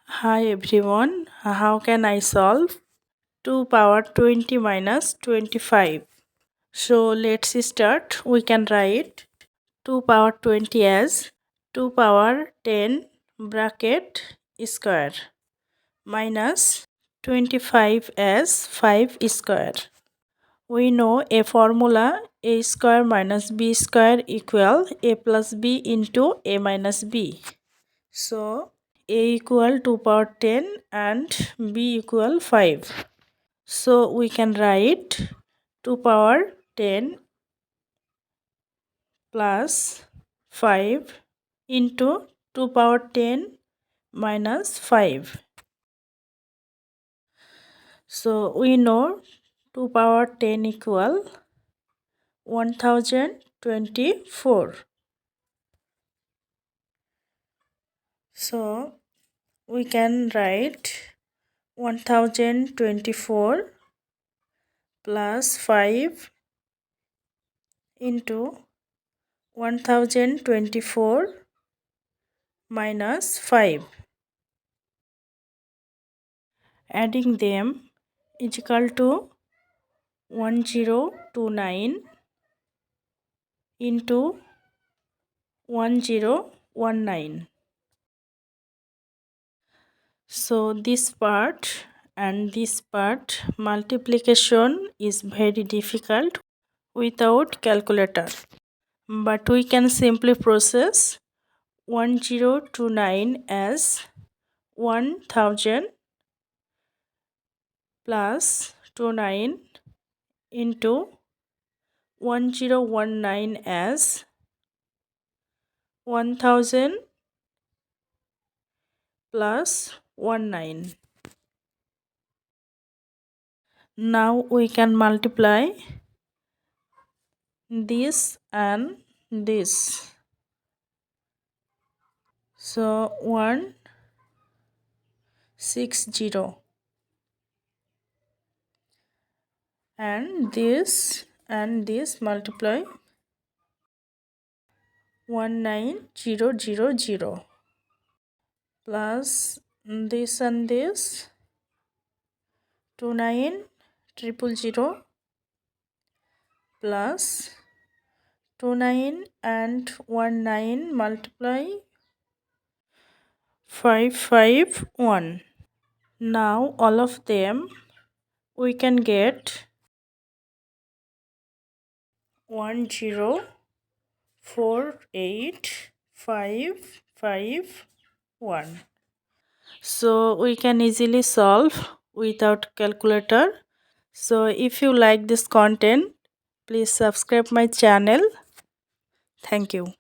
Hi everyone, how can I solve 2 power 20 minus 25? So let's start. We can write 2 power 20 as 2 power 10 bracket square minus 25 as 5 square. We know a formula a square minus b square equal a plus b into a minus b. So a equal 2 power 10 and b equal 5. So we can write 2 power 10 plus 5 into 2 power 10 minus 5. So we know 2 power 10 equal 1024. So we can write 1024 plus 5 into 1024 minus 5. Adding them is equal to 1029 into 1019. So this part and this part multiplication is very difficult without calculator. But we can simply process 1029 as 1000 plus 29 into 1019 as 1000 plus 19. Now we can multiply this and this. So 160 and this multiply 19000 plus this and this 29000 plus 29 and 19 multiply 551. Now all of them we can get 1048551. So we can easily solve without calculator. So if you like this content, please subscribe my channel. Thank you.